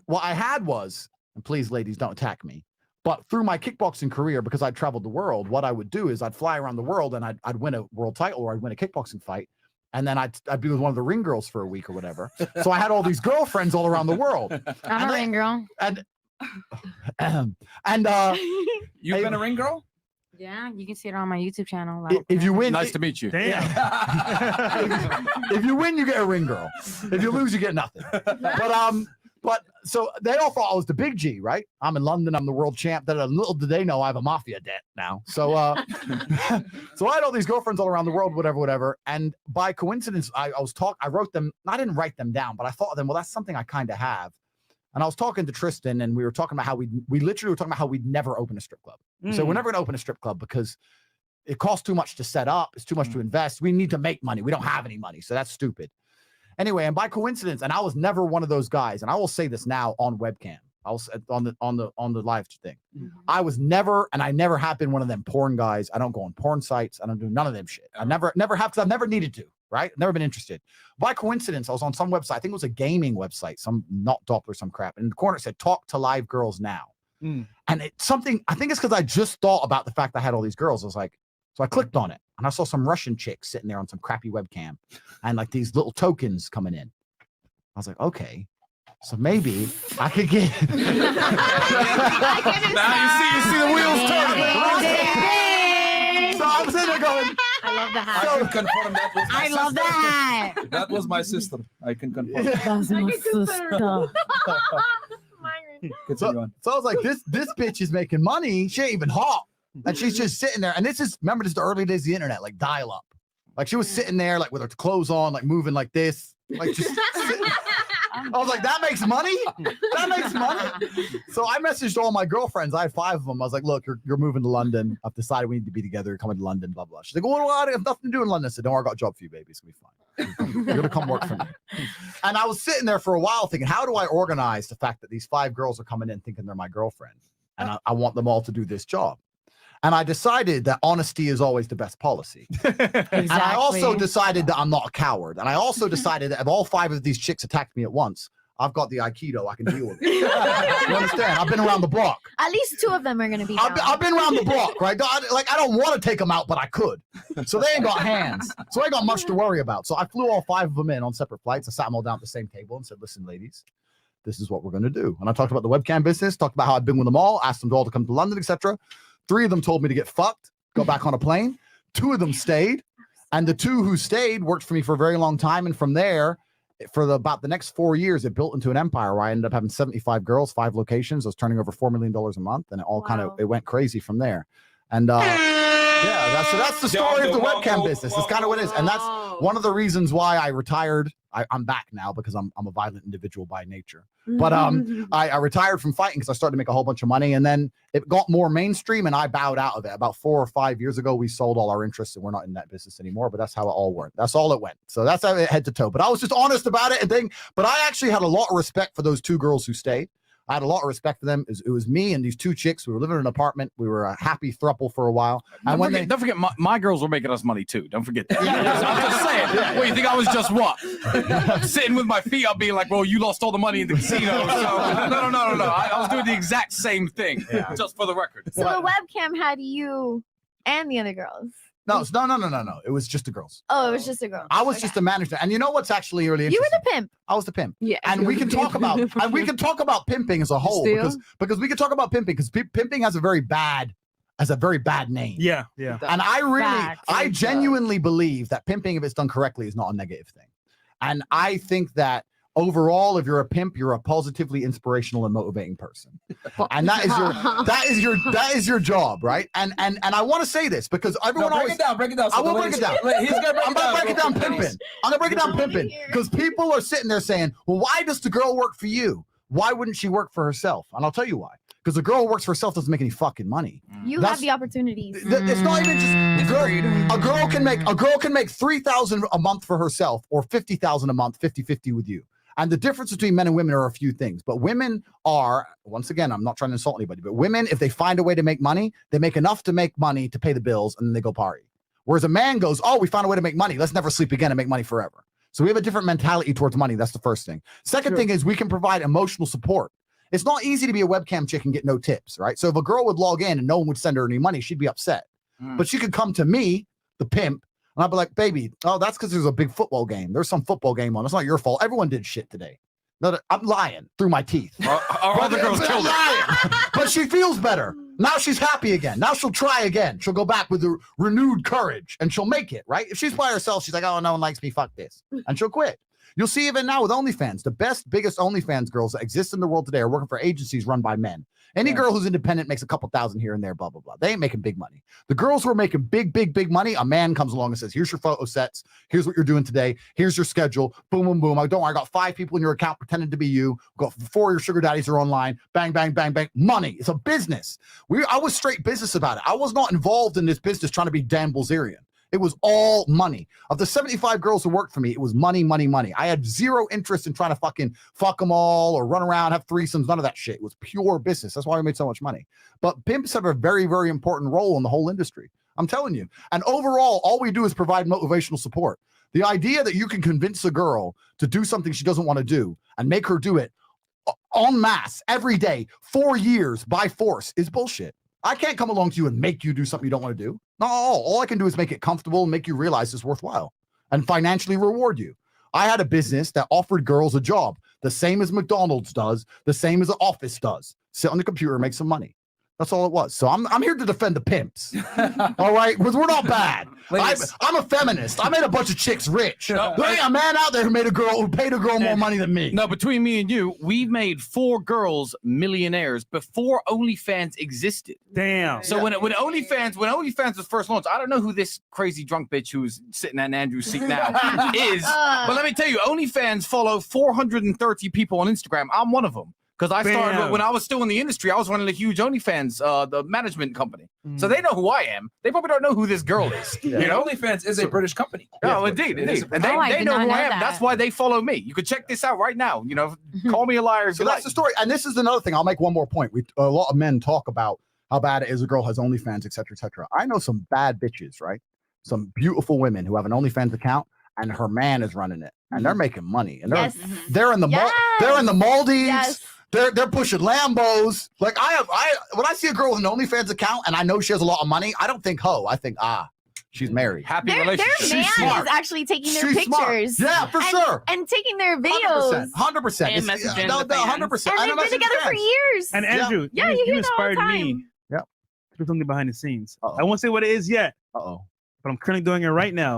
what I had was, and please, ladies, don't attack me, but through my kickboxing career, because I'd traveled the world, what I would do is I'd fly around the world and I'd win a world title or I'd win a kickboxing fight. And then I'd be with one of the ring girls for a week or whatever. So I had all these girlfriends all around the world. I'm a ring girl. You've been a ring girl? Yeah, you can see it on my YouTube channel. If you win, nice to meet you. Damn. If you win, you get a ring girl. If you lose, you get nothing. But so they all thought I was the big G, right? I'm in London. I'm the world champ. That little did they know I have a mafia debt now. So, so I had all these girlfriends all around the world, whatever. And by coincidence, I wrote them. I didn't write them down, but I thought of them. Well, that's something I kind of have. And I was talking to Tristan, and we were talking about how we literally were talking about how we'd never open a strip club. So we're never going to open a strip club because it costs too much to set up. It's too much to invest. We need to make money. We don't have any money, so that's stupid. Anyway, and by coincidence, and I was never one of those guys, and I will say this now on webcam, I was on the live thing. I was never, and I never have been one of them porn guys. I don't go on porn sites. I don't do none of them shit. I never have, because I've never needed to. Right? Never been interested. By coincidence, I was on some website. I think it was a gaming website, some not Doppler, some crap. And in the corner it said, "Talk to live girls now." And it's something, I think it's because I just thought about the fact I had all these girls. I was like, so I clicked on it and I saw some Russian chicks sitting there on some crappy webcam and like these little tokens coming in. I was like, okay, so maybe I could get. Now you see the wheels turning. So I'm sitting there going, I love the hat. I can confirm that was my I love sister. that. That was my sister. I can confirm. That's my sister. Continue on. So I was like, this bitch is making money. She ain't even hot. And she's just sitting there. And this is, remember, this is the early days of the internet, like dial up. Like she was sitting there, like with her clothes on, like moving like this. Like just sitting. I was like, that makes money? That makes money? So I messaged all my girlfriends. I had 5 of them. I was like, look, you're moving to London. I've decided we need to be together. You're coming to London, blah, blah. She's like, well, I have nothing to do in London. I said, don't worry, I got a job for you, baby. It's going to be fine. You're going to come work for me. And I was sitting there for a while thinking, how do I organize the fact that these 5 girls are coming in thinking they're my girlfriend? And I want them all to do this job. And I decided that honesty is always the best policy. Exactly. And I also decided that I'm not a coward. And I also decided that if all 5 of these chicks attacked me at once, I've got the Aikido. I can deal with it. You understand? I've been around the block. At least 2 of them are going to be I've been around the block, right? I don't want to take them out, but I could. So they ain't got hands. So I ain't got much to worry about. So I flew all 5 of them in on separate flights. I sat them all down at the same table and said, listen, ladies, this is what we're going to do. And I talked about the webcam business, talked about how I'd been with them all, asked them all to come to London, etc. 3 of them told me to get fucked, go back on a plane. 2 of them stayed. And the 2 who stayed worked for me for a very long time. And from there, for about the next 4 years, it built into an empire where I ended up having 75 girls, 5 locations. I was turning over $4 million a month. And it all it went crazy from there. And yeah, that's the story of the webcam business. It's kind of what it is. And that's one of the reasons why I retired. I'm back now because I'm a violent individual by nature. But I retired from fighting because I started to make a whole bunch of money. And then it got more mainstream and I bowed out of it. About 4 or 5 years ago, we sold all our interests and we're not in that business anymore. But that's how it all worked. That's all it went. So that's how it head to toe. But I was just honest about it but I actually had a lot of respect for those 2 girls who stayed. I had a lot of respect for them. It was me and these 2 chicks. We were living in an apartment. We were a happy throuple for a while. And Don't forget, my girls were making us money too. Don't forget that. I'm just saying. What, you think I was just what? Sitting with my feet up being like, well, you lost all the money in the casino. So, no. I was doing the exact same thing, just for the record. So the webcam had you and the other girls. No. It was just the girls. Oh, it was just a girl. I was just a manager. And you know what's actually really interesting? You were the pimp. I was the pimp. Yeah. And we can talk about pimping as a whole because we can talk about pimping because pimping has a very bad name. Yeah. And I genuinely believe that pimping, if it's done correctly, is not a negative thing. And I think that overall, if you're a pimp, you're a positively inspirational and motivating person. And that is your job, right? And I want to say this because everyone break it down. I will break it down. I'm going to break it down pimping. I'm going to break it down pimping because people are sitting there saying, well, why does the girl work for you? Why wouldn't she work for herself? And I'll tell you why. Because the girl who works for herself doesn't make any fucking money. You have the opportunities. It's not even just a girl can make $3,000 a month for herself or $50,000 a month, 50-50 with you. And the difference between men and women are a few things. But women are, once again, I'm not trying to insult anybody, but women, if they find a way to make money, they make enough to make money to pay the bills and then they go party. Whereas a man goes, oh, we found a way to make money. Let's never sleep again and make money forever. So we have a different mentality towards money. That's the first thing. Second thing is we can provide emotional support. It's not easy to be a webcam chick and get no tips, right? So if a girl would log in and no one would send her any money, she'd be upset. But she could come to me, the pimp, and I'd be like, baby, oh, that's because there's a big football game. There's some football game on. It's not your fault. Everyone did shit today. No, I'm lying through my teeth. Our other girls killed her. But she feels better. Now she's happy again. Now she'll try again. She'll go back with a renewed courage and she'll make it, right? If she's by herself, she's like, oh, no one likes me. Fuck this. And she'll quit. You'll see even now with OnlyFans, the best, biggest OnlyFans girls that exist in the world today are working for agencies run by men. Any girl who's independent makes a couple thousand here and there, blah, blah, blah. They ain't making big money. The girls who are making big, big, big money, a man comes along and says, here's your photo sets. Here's what you're doing today. Here's your schedule. Boom, boom, boom. Don't worry, I got 5 people in your account pretending to be you. Got 4 of your sugar daddies are online. Bang, bang, bang, bang. Money. It's a business. I was straight business about it. I was not involved in this business trying to be Dan Bilzerian. It was all money. Of the 75 girls who worked for me, it was money, money, money. I had zero interest in trying to fucking fuck them all or run around, have threesomes, none of that shit. It was pure business. That's why we made so much money. But pimps have a very, very important role in the whole industry. I'm telling you. And overall, all we do is provide motivational support. The idea that you can convince a girl to do something she doesn't want to do and make her do it en masse every day, 4 years by force is bullshit. I can't come along to you and make you do something you don't want to do. No, all I can do is make it comfortable and make you realize it's worthwhile and financially reward you. I had a business that offered girls a job, the same as McDonald's does, the same as an office does. Sit on the computer and make some money. That's all it was. So I'm here to defend the pimps. All right? Because we're not bad. I'm a feminist. I made a bunch of chicks rich. There ain't a man out there who paid a girl more money than me. No, between me and you, we've made 4 girls millionaires before OnlyFans existed. Damn. So when OnlyFans was first launched, I don't know who this crazy drunk bitch who's sitting in Andrew's seat now is. But let me tell you, OnlyFans follow 430 people on Instagram. I'm one of them. Because I started when I was still in the industry, I was running a huge OnlyFans, the management company. So they know who I am. They probably don't know who this girl is. You know, OnlyFans is a British company. Oh, indeed. And they know who I am. That's why they follow me. You can check this out right now. You know, call me a liar. So that's the story. And this is another thing. I'll make one more point. A lot of men talk about how bad it is a girl has OnlyFans, et cetera, et cetera. I know some bad bitches, right? Some beautiful women who have an OnlyFans account and her man is running it and they're making money. And they're in the they're in the Maldives. Yes. They're pushing Lambos. Like when I see a girl with an OnlyFans account and I know she has a lot of money, I don't think ho. I think she's married. Happy Their relationship. man is actually taking their She's smart. pictures. Yeah, for sure. And taking their videos. 100%. And messaging the 100%. And they've been together for years. And Andrew, Yeah, you you hear that all the inspired me time. to do something behind the scenes. Uh-oh. I won't say what it is yet, Uh-oh. but I'm currently doing it right now.